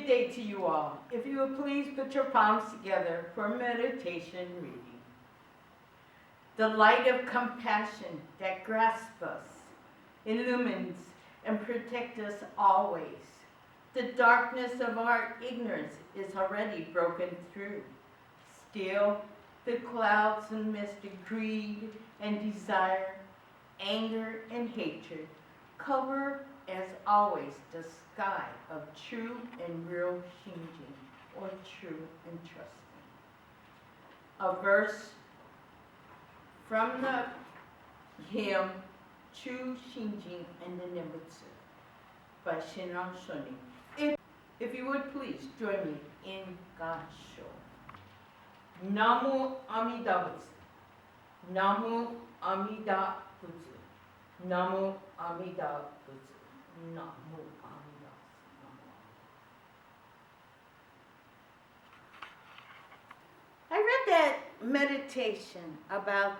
Good day to you all. If you would please put your palms together for meditation reading. The light of compassion that grasps us, illumines and protects us always. The darkness of our ignorance is already broken through. Still, the clouds and mist of greed and desire, anger and hatred cover, as always, the sky of true and real Shinjin, or true and trusting. A verse from the hymn True Shinjin and the Nembutsu by Shinran Shoni. If you would please join me in Gansho. Namu Amida Butsu. Namu Amida Butsu. Namu Amida Butsu. Namu Amida Butsu. I read that meditation about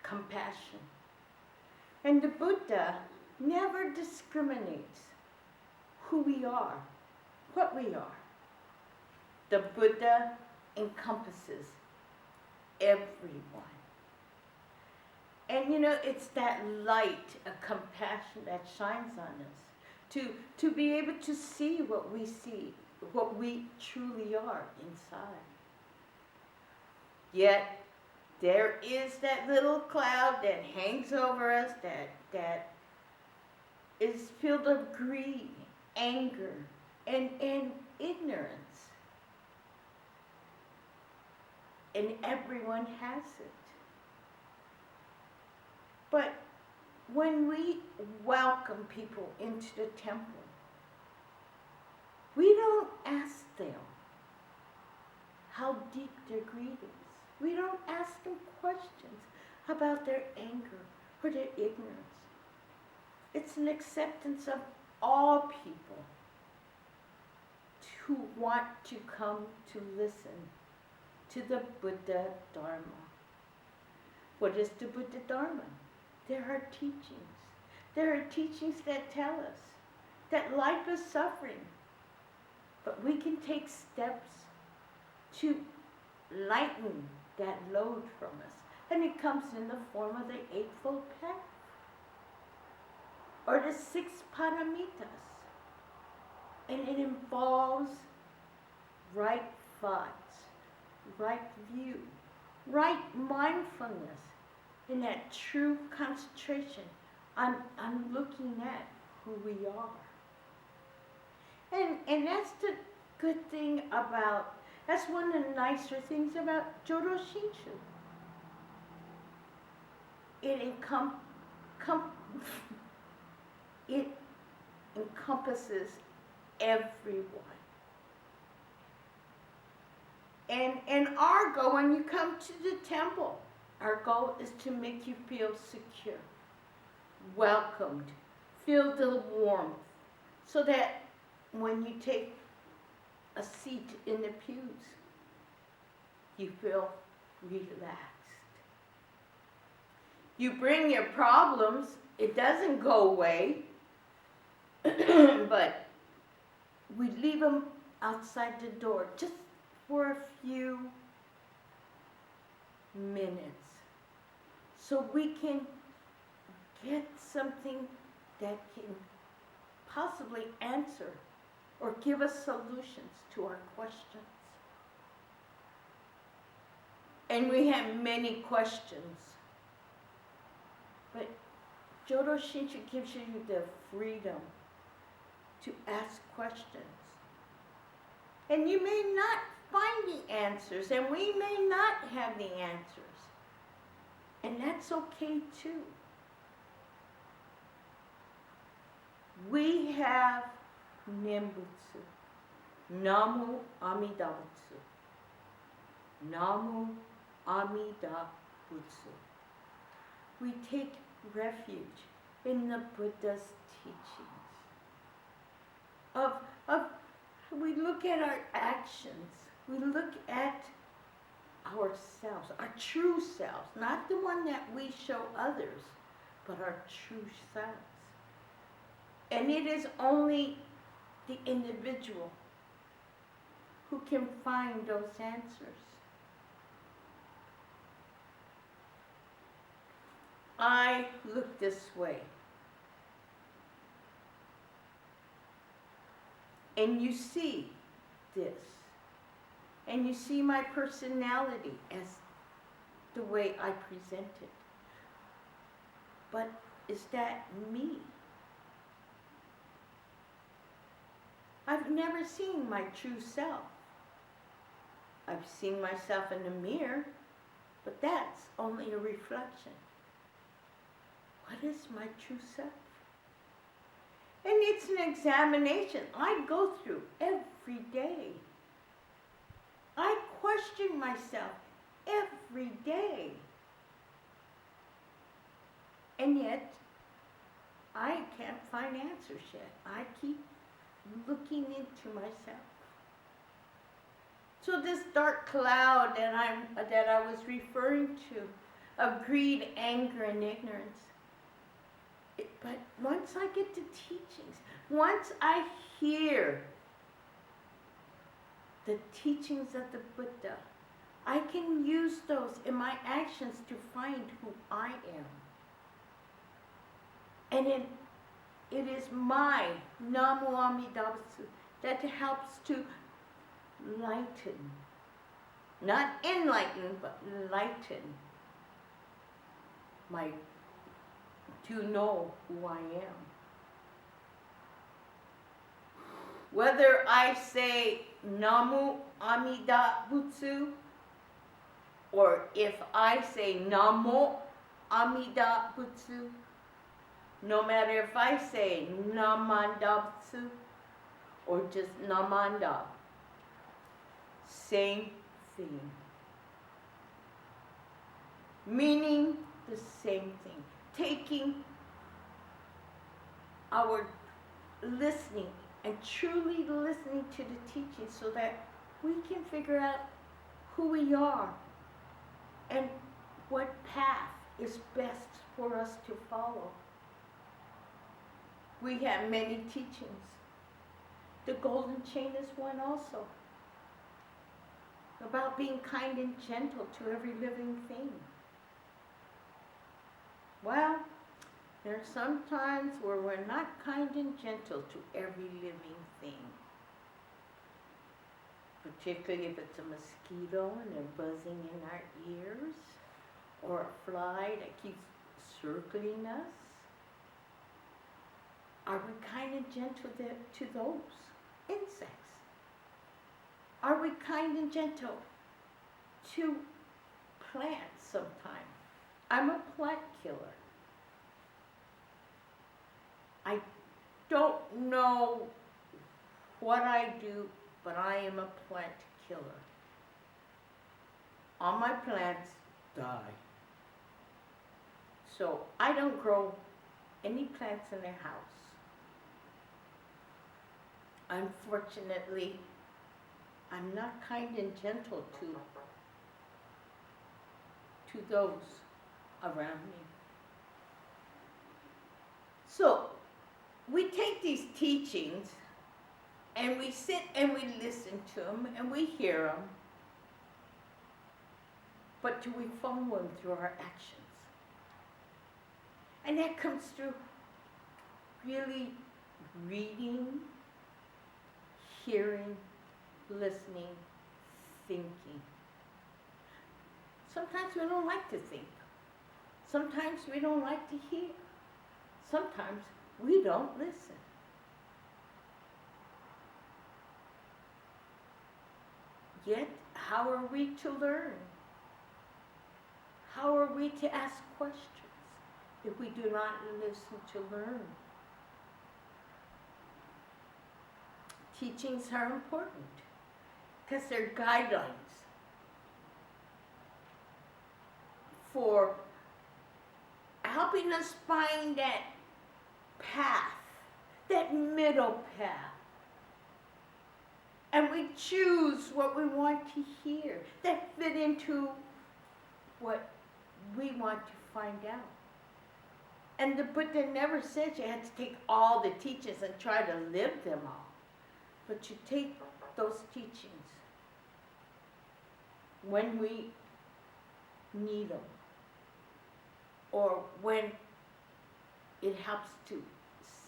compassion. And the Buddha never discriminates who we are, what we are. The Buddha encompasses everyone. And you know, it's that light of compassion that shines on us to be able to see, what we truly are inside. Yet, there is that little cloud that hangs over us that is filled of greed, anger, and ignorance. And everyone has it. But when we welcome people into the temple, we don't ask them how deep their greed is. We don't ask them questions about their anger or their ignorance. It's an acceptance of all people who want to come to listen to the Buddha Dharma. What is the Buddha Dharma? There are teachings. There are teachings that tell us that life is suffering, but we can take steps to lighten that load from us. And it comes in the form of the Eightfold Path or the 6 paramitas. And it involves right thoughts, right view, right mindfulness, and that true concentration on looking at who we are. And that's the good thing about, that's one of the nicer things about Jodo Shinshu. It encompasses everyone. And our goal, when you come to the temple, our goal is to make you feel secure, welcomed, feel the warmth, so that when you take a seat in the pews, you feel relaxed. You bring your problems, it doesn't go away, but we leave them outside the door just for a few minutes, so we can get something that can possibly answer or give us solutions to our questions. And we have many questions, but Jodo Shinshu gives you the freedom to ask questions. And you may not find the answers, and we may not have the answers. And that's okay too. We have Nembutsu. Namu Amida Butsu. Namu Amida Butsu. We take refuge in the Buddha's teachings. We look at our actions. We look at ourselves, our true selves, not the one that we show others, but our true selves. And it is only the individual who can find those answers. I look this way. And you see this. And you see my personality as the way I present it. But is that me? I've never seen my true self. I've seen myself in the mirror, but that's only a reflection. What is my true self? And it's an examination I go through every day. I question myself every day. And yet, I can't find answers yet. I keep looking into myself. So this dark cloud that I was referring to, of greed, anger, and ignorance, but once I get to teachings, once I hear the teachings of the Buddha, I can use those in my actions to find who I am. And it is my Namu Amida Butsu that helps to lighten, not enlighten, but lighten to know who I am. Whether I say Namu Amida Butsu, or if I say Namo Amida Butsu, no matter if I say Namanda Butsu or just Namanda, same thing. Meaning the same thing. Taking our listening and truly listening to the teaching so that we can figure out who we are and what path is best for us to follow. We have many teachings. The golden chain is one also, about being kind and gentle to every living thing. Well, there are some times where we're not kind and gentle to every living thing. Particularly if it's a mosquito and they're buzzing in our ears, or a fly that keeps circling us. Are we kind and gentle to those insects? Are we kind and gentle to plants sometimes? I'm a plant killer. I don't know what I do, but I am a plant killer. All my plants die. So I don't grow any plants in the house. Unfortunately, I'm not kind and gentle to those around me. So we take these teachings and we sit and we listen to them and we hear them, but do we follow them through our actions? And that comes through really reading, hearing, listening, thinking. Sometimes we don't like to think. Sometimes we don't like to hear. Sometimes we don't listen. Yet, how are we to learn? How are we to ask questions if we do not listen to learn? Teachings are important because they're guidelines for helping us find that path, that middle path. And we choose what we want to hear that fit into what we want to find out. And the Buddha never said you had to take all the teachings and try to live them all. But you take those teachings when we need them, or when it helps to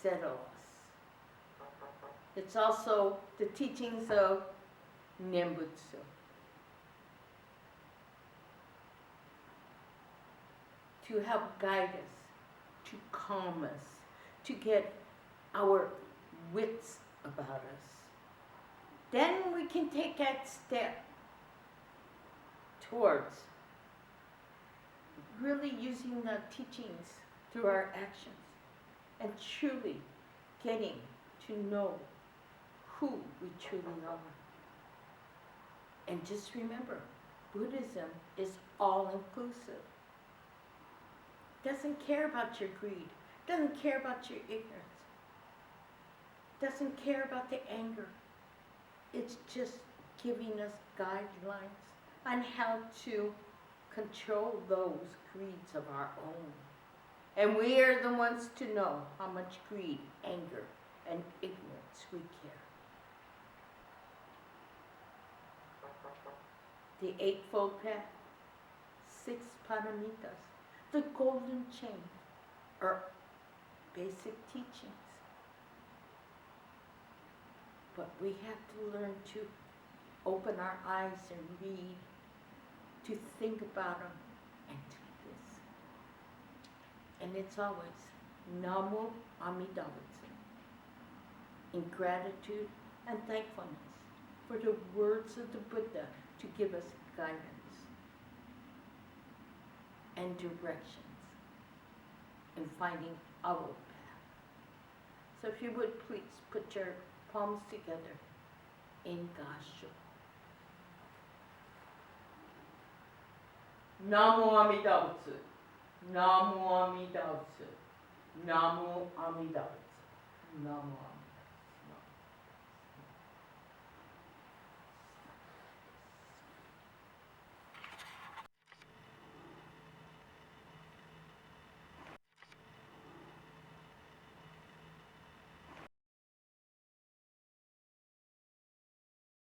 settle us. It's also the teachings of Nembutsu. To help guide us, to calm us, to get our wits about us. Then we can take that step towards really using the teachings through our actions and truly getting to know who we truly are. And just remember, Buddhism is all-inclusive. Doesn't care about your greed, doesn't care about your ignorance, doesn't care about the anger. It's just giving us guidelines on how to control those greeds of our own. And we are the ones to know how much greed, anger, and ignorance we carry. The Eightfold Path, 6 paramitas, the golden chain, are basic teachings. But we have to learn to open our eyes and read, to think about them, and do this. And it's always Namo Amida Butsu, in gratitude and thankfulness for the words of the Buddha to give us guidance and directions in finding our path. So if you would please put your palms together in Gasho. Namo Amida Butsu. Namo Amida Butsu. Namo Amida Butsu. Namo Amida Butsu.